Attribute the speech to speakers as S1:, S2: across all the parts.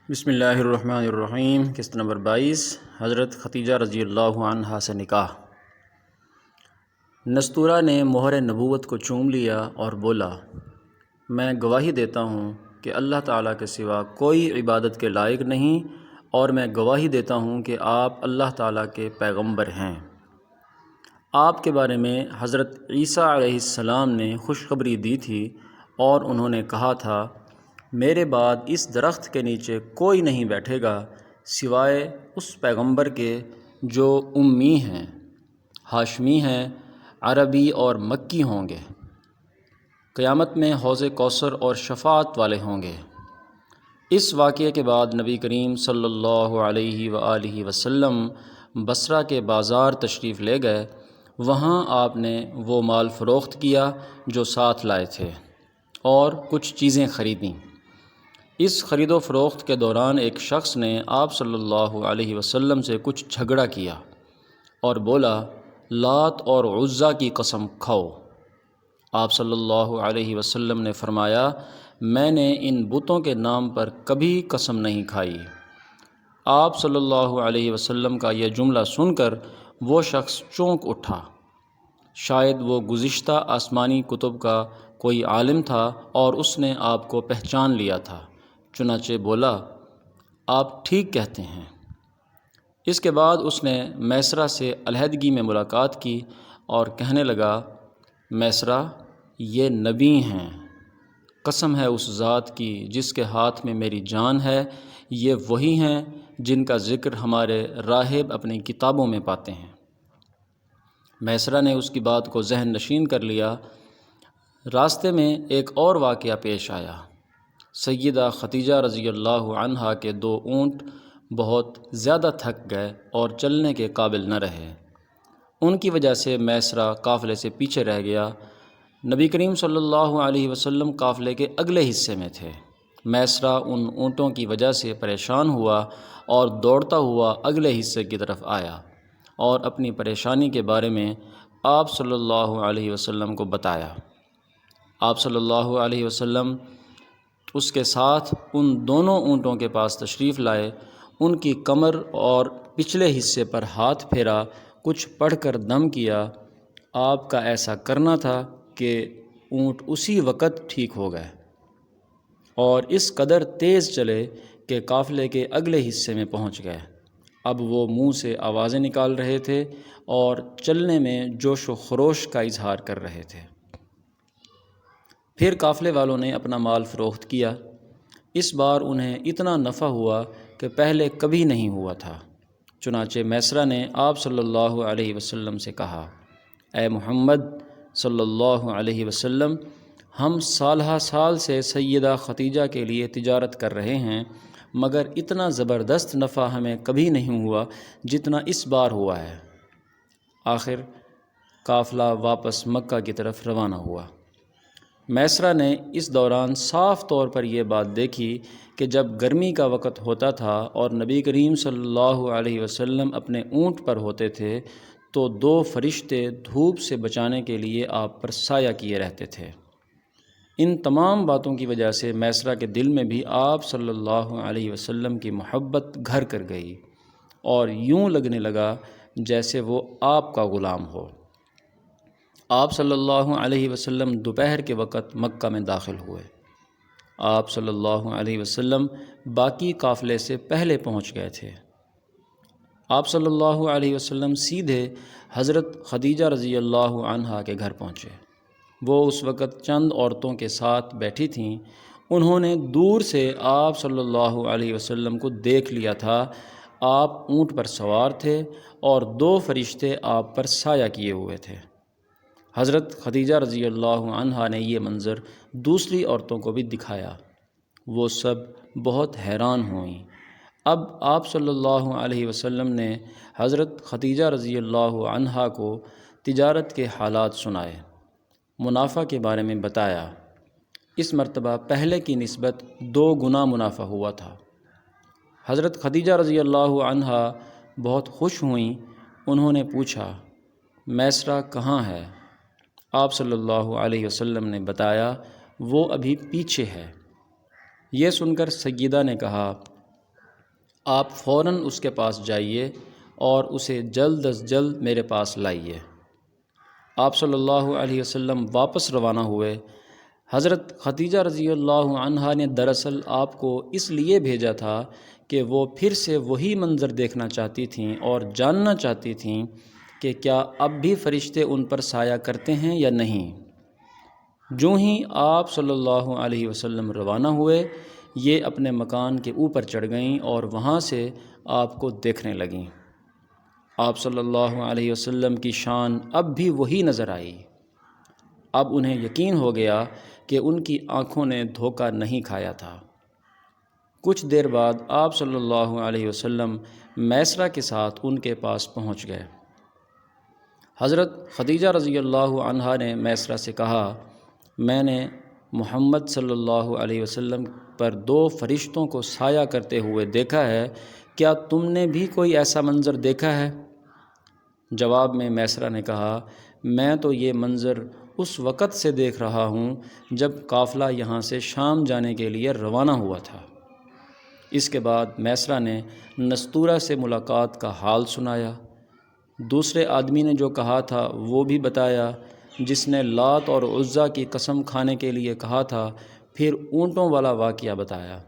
S1: بسم اللہ الرحمن الرحیم۔ قسط نمبر 22، حضرت ختیجہ رضی اللہ عنہا سے نکاح۔ نستورہ نے مہر نبوت کو چوم لیا اور بولا، میں گواہی دیتا ہوں کہ اللہ تعالیٰ کے سوا کوئی عبادت کے لائق نہیں، اور میں گواہی دیتا ہوں کہ آپ اللہ تعالیٰ کے پیغمبر ہیں۔ آپ کے بارے میں حضرت عیسیٰ علیہ السلام نے خوشخبری دی تھی، اور انہوں نے کہا تھا، میرے بعد اس درخت کے نیچے کوئی نہیں بیٹھے گا سوائے اس پیغمبر کے جو امی ہیں، ہاشمی ہیں، عربی اور مکی ہوں گے، قیامت میں حوض کوثر اور شفاعت والے ہوں گے۔ اس واقعے کے بعد نبی کریم صلی اللہ علیہ وآلہ وسلم بصرہ کے بازار تشریف لے گئے۔ وہاں آپ نے وہ مال فروخت کیا جو ساتھ لائے تھے، اور کچھ چیزیں خریدیں۔ اس خرید و فروخت کے دوران ایک شخص نے آپ صلی اللہ علیہ وسلم سے کچھ جھگڑا کیا اور بولا، لات اور عزیٰ کی قسم کھاؤ۔ آپ صلی اللہ علیہ وسلم نے فرمایا، میں نے ان بتوں کے نام پر کبھی قسم نہیں کھائی۔ آپ صلی اللہ علیہ وسلم کا یہ جملہ سن کر وہ شخص چونک اٹھا۔ شاید وہ گزشتہ آسمانی کتب کا کوئی عالم تھا اور اس نے آپ کو پہچان لیا تھا، چنانچہ بولا، آپ ٹھیک کہتے ہیں۔ اس کے بعد اس نے میسرہ سے علیحدگی میں ملاقات کی اور کہنے لگا، میسرہ، یہ نبی ہیں، قسم ہے اس ذات کی جس کے ہاتھ میں میری جان ہے، یہ وہی ہیں جن کا ذکر ہمارے راہب اپنی کتابوں میں پاتے ہیں۔ میسرہ نے اس کی بات کو ذہن نشین کر لیا۔ راستے میں ایک اور واقعہ پیش آیا۔ سیدہ ختیجہ رضی اللہ عنہا کے 2 اونٹ بہت زیادہ تھک گئے اور چلنے کے قابل نہ رہے۔ ان کی وجہ سے میسرہ قافلے سے پیچھے رہ گیا۔ نبی کریم صلی اللہ علیہ وسلم قافلے کے اگلے حصے میں تھے۔ میسرہ ان اونٹوں کی وجہ سے پریشان ہوا اور دوڑتا ہوا اگلے حصے کی طرف آیا اور اپنی پریشانی کے بارے میں آپ صلی اللہ علیہ وسلم کو بتایا۔ آپ صلی اللہ علیہ وسلم اس کے ساتھ ان دونوں اونٹوں کے پاس تشریف لائے، ان کی کمر اور پچھلے حصے پر ہاتھ پھیرا، کچھ پڑھ کر دم کیا۔ آپ کا ایسا کرنا تھا کہ اونٹ اسی وقت ٹھیک ہو گئے اور اس قدر تیز چلے کہ قافلے کے اگلے حصے میں پہنچ گئے۔ اب وہ منہ سے آوازیں نکال رہے تھے اور چلنے میں جوش و خروش کا اظہار کر رہے تھے۔ پھر قافلے والوں نے اپنا مال فروخت کیا۔ اس بار انہیں اتنا نفع ہوا کہ پہلے کبھی نہیں ہوا تھا۔ چنانچہ میسرہ نے آپ صلی اللہ علیہ وسلم سے کہا، اے محمد صلی اللہ علیہ وسلم، ہم سالہ سال سے سیدہ ختیجہ کے لیے تجارت کر رہے ہیں، مگر اتنا زبردست نفع ہمیں کبھی نہیں ہوا جتنا اس بار ہوا ہے۔ آخر قافلہ واپس مکہ کی طرف روانہ ہوا۔ میسرہ نے اس دوران صاف طور پر یہ بات دیکھی کہ جب گرمی کا وقت ہوتا تھا اور نبی کریم صلی اللہ علیہ وسلم اپنے اونٹ پر ہوتے تھے تو 2 فرشتے دھوپ سے بچانے کے لیے آپ پر سایہ کیے رہتے تھے۔ ان تمام باتوں کی وجہ سے میسرہ کے دل میں بھی آپ صلی اللہ علیہ وسلم کی محبت گھر کر گئی اور یوں لگنے لگا جیسے وہ آپ کا غلام ہو۔ آپ صلی اللہ علیہ وسلم دوپہر کے وقت مکہ میں داخل ہوئے۔ آپ صلی اللہ علیہ وسلم باقی قافلے سے پہلے پہنچ گئے تھے۔ آپ صلی اللہ علیہ وسلم سیدھے حضرت ختیجہ رضی اللہ عنہا کے گھر پہنچے۔ وہ اس وقت چند عورتوں کے ساتھ بیٹھی تھیں۔ انہوں نے دور سے آپ صلی اللہ علیہ وسلم کو دیکھ لیا تھا۔ آپ اونٹ پر سوار تھے اور 2 فرشتے آپ پر سایہ کیے ہوئے تھے۔ حضرت ختیجہ رضی اللہ عنہا نے یہ منظر دوسری عورتوں کو بھی دکھایا۔ وہ سب بہت حیران ہوئیں۔ اب آپ صلی اللہ علیہ وسلم نے حضرت ختیجہ رضی اللہ عنہا کو تجارت کے حالات سنائے، منافع کے بارے میں بتایا۔ اس مرتبہ پہلے کی نسبت 2 گنا منافع ہوا تھا۔ حضرت ختیجہ رضی اللہ عنہا بہت خوش ہوئیں۔ انہوں نے پوچھا، میسرہ کہاں ہے؟ آپ صلی اللہ علیہ وسلم نے بتایا، وہ ابھی پیچھے ہے۔ یہ سن کر سیدہ نے کہا، آپ فوراً اس کے پاس جائیے اور اسے جلد از جلد میرے پاس لائیے۔ آپ صلی اللہ علیہ وسلم واپس روانہ ہوئے۔ حضرت خدیجہ رضی اللہ عنہا نے دراصل آپ کو اس لیے بھیجا تھا کہ وہ پھر سے وہی منظر دیکھنا چاہتی تھیں اور جاننا چاہتی تھیں کہ کیا اب بھی فرشتے ان پر سایہ کرتے ہیں یا نہیں۔ جو ہی آپ صلی اللہ علیہ وسلم روانہ ہوئے، یہ اپنے مکان کے اوپر چڑھ گئیں اور وہاں سے آپ کو دیکھنے لگیں۔ آپ صلی اللہ علیہ وسلم کی شان اب بھی وہی نظر آئی۔ اب انہیں یقین ہو گیا کہ ان کی آنکھوں نے دھوکہ نہیں کھایا تھا۔ کچھ دیر بعد آپ صلی اللہ علیہ وسلم میسرہ کے ساتھ ان کے پاس پہنچ گئے۔ حضرت خدیجہ رضی اللہ عنہا نے میسرہ سے کہا، میں نے محمد صلی اللہ علیہ وسلم پر 2 فرشتوں کو سایہ کرتے ہوئے دیکھا ہے، کیا تم نے بھی کوئی ایسا منظر دیکھا ہے؟ جواب میں میسرہ نے کہا، میں تو یہ منظر اس وقت سے دیکھ رہا ہوں جب قافلہ یہاں سے شام جانے کے لیے روانہ ہوا تھا۔ اس کے بعد میسرہ نے نستورہ سے ملاقات کا حال سنایا۔ دوسرے آدمی نے جو کہا تھا وہ بھی بتایا، جس نے لات اور عزیٰ کی قسم کھانے کے لیے کہا تھا، پھر اونٹوں والا واقعہ بتایا۔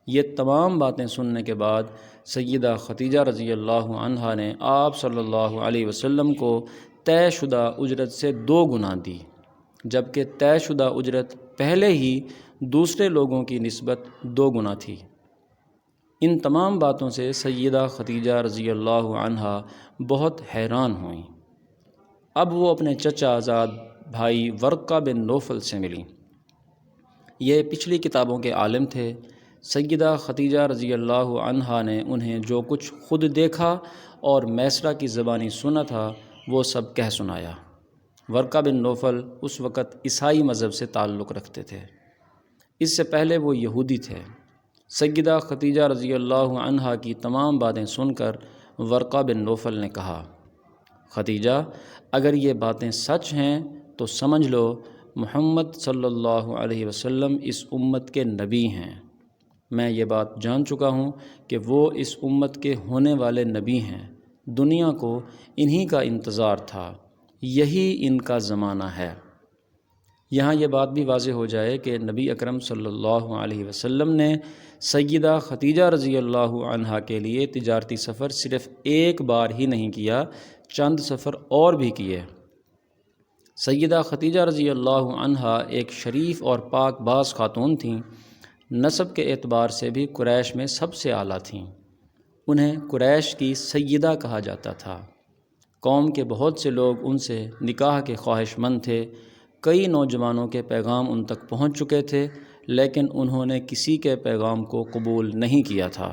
S1: یہ تمام باتیں سننے کے بعد سیدہ خدیجہ رضی اللہ عنہا نے آپ صلی اللہ علیہ وسلم کو طے شدہ اجرت سے 2 گنا دی، جبکہ طے شدہ اجرت پہلے ہی دوسرے لوگوں کی نسبت 2 گنا تھی۔ ان تمام باتوں سے سیدہ خدیجہ رضی اللہ عنہا بہت حیران ہوئیں۔ اب وہ اپنے چچا زاد بھائی ورقہ بن نوفل سے ملیں۔ یہ پچھلی کتابوں کے عالم تھے۔ سیدہ خدیجہ رضی اللہ عنہا نے انہیں جو کچھ خود دیکھا اور میسرہ کی زبانی سنا تھا وہ سب کہہ سنایا۔ ورقہ بن نوفل اس وقت عیسائی مذہب سے تعلق رکھتے تھے، اس سے پہلے وہ یہودی تھے۔ سیدہ خدیجہ رضی اللہ عنہا کی تمام باتیں سن کر ورقہ بن نوفل نے کہا، خدیجہ، اگر یہ باتیں سچ ہیں تو سمجھ لو محمد صلی اللہ علیہ وسلم اس امت کے نبی ہیں۔ میں یہ بات جان چکا ہوں کہ وہ اس امت کے ہونے والے نبی ہیں۔ دنیا کو انہی کا انتظار تھا، یہی ان کا زمانہ ہے۔ یہاں یہ بات بھی واضح ہو جائے کہ نبی اکرم صلی اللہ علیہ وسلم نے سیدہ خدیجہ رضی اللہ عنہا کے لیے تجارتی سفر صرف ایک بار ہی نہیں کیا، چند سفر اور بھی کیے۔ سیدہ خدیجہ رضی اللہ عنہا ایک شریف اور پاک باز خاتون تھیں۔ نسب کے اعتبار سے بھی قریش میں سب سے اعلیٰ تھیں۔ انہیں قریش کی سیدہ کہا جاتا تھا۔ قوم کے بہت سے لوگ ان سے نکاح کے خواہش مند تھے۔ کئی نوجوانوں کے پیغام ان تک پہنچ چکے تھے، لیکن انہوں نے کسی کے پیغام کو قبول نہیں کیا تھا۔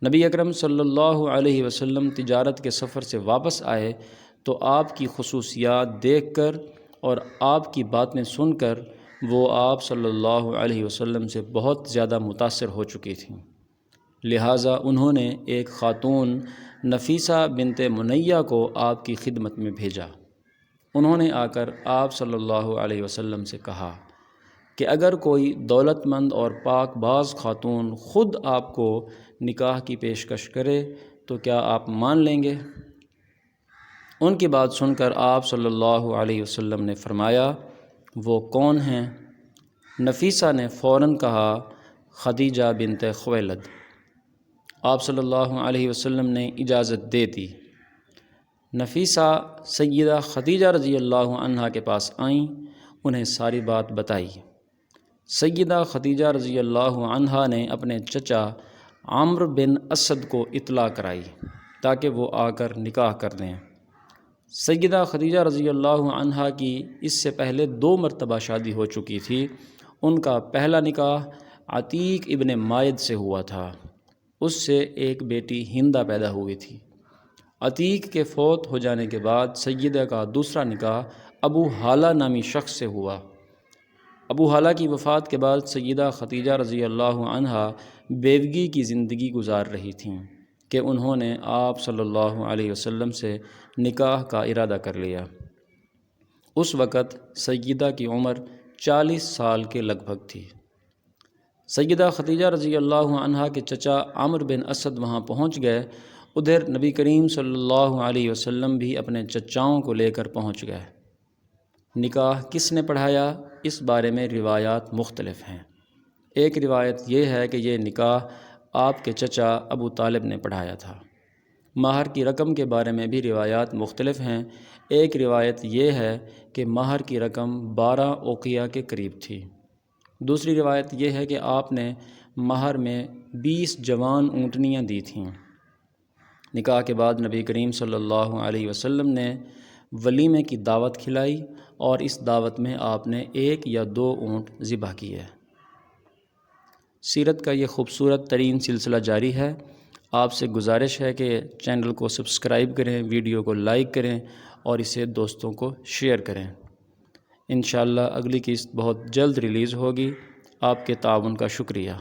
S1: نبی اکرم صلی اللہ علیہ وسلم تجارت کے سفر سے واپس آئے تو آپ کی خصوصیات دیکھ کر اور آپ کی باتیں سن کر وہ آپ صلی اللہ علیہ وسلم سے بہت زیادہ متاثر ہو چکی تھیں۔ لہٰذا انہوں نے ایک خاتون نفیسہ بنت منیہ کو آپ کی خدمت میں بھیجا۔ انہوں نے آ کر آپ صلی اللہ علیہ وسلم سے کہا کہ اگر کوئی دولت مند اور پاک باز خاتون خود آپ کو نکاح کی پیشکش کرے تو کیا آپ مان لیں گے؟ ان کی بات سن کر آپ صلی اللہ علیہ وسلم نے فرمایا، وہ کون ہیں؟ نفیسہ نے فوراً کہا، خدیجہ بنت خویلد۔ آپ صلی اللہ علیہ وسلم نے اجازت دے دی۔ نفیسہ سیدہ خدیجہ رضی اللہ عنہا کے پاس آئیں، انہیں ساری بات بتائی۔ سیدہ خدیجہ رضی اللہ عنہا نے اپنے چچا عمرو بن اسد کو اطلاع کرائی تاکہ وہ آ کر نکاح کر دیں۔ سیدہ خدیجہ رضی اللہ عنہا کی اس سے پہلے 2 مرتبہ شادی ہو چکی تھی۔ ان کا پہلا نکاح عتیق ابن مائد سے ہوا تھا۔ اس سے ایک بیٹی ہندہ پیدا ہوئی تھی۔ عتیق کے فوت ہو جانے کے بعد سیدہ کا دوسرا نکاح ابو حالہ نامی شخص سے ہوا۔ ابو حالہ کی وفات کے بعد سیدہ خدیجہ رضی اللہ عنہا بیوگی کی زندگی گزار رہی تھیں کہ انہوں نے آپ صلی اللہ علیہ وسلم سے نکاح کا ارادہ کر لیا۔ اس وقت سیدہ کی عمر 40 سال کے لگ بھگ تھی۔ سیدہ خدیجہ رضی اللہ عنہا کے چچا عامر بن اسد وہاں پہنچ گئے۔ ادھر نبی کریم صلی اللہ علیہ وسلم بھی اپنے چچاؤں کو لے کر پہنچ گئے۔ نکاح کس نے پڑھایا، اس بارے میں روایات مختلف ہیں۔ ایک روایت یہ ہے کہ یہ نکاح آپ کے چچا ابو طالب نے پڑھایا تھا۔ مہر کی رقم کے بارے میں بھی روایات مختلف ہیں۔ ایک روایت یہ ہے کہ مہر کی رقم 12 اوقیہ کے قریب تھی۔ دوسری روایت یہ ہے کہ آپ نے مہر میں 20 جوان اونٹنیاں دی تھیں۔ نکاح کے بعد نبی کریم صلی اللہ علیہ وسلم نے ولیمے کی دعوت کھلائی اور اس دعوت میں آپ نے 1 یا 2 اونٹ ذبح کیے۔ سیرت کا یہ خوبصورت ترین سلسلہ جاری ہے۔ آپ سے گزارش ہے کہ چینل کو سبسکرائب کریں، ویڈیو کو لائک کریں اور اسے دوستوں کو شیئر کریں۔ انشاءاللہ اگلی قسط بہت جلد ریلیز ہوگی۔ آپ کے تعاون کا شکریہ۔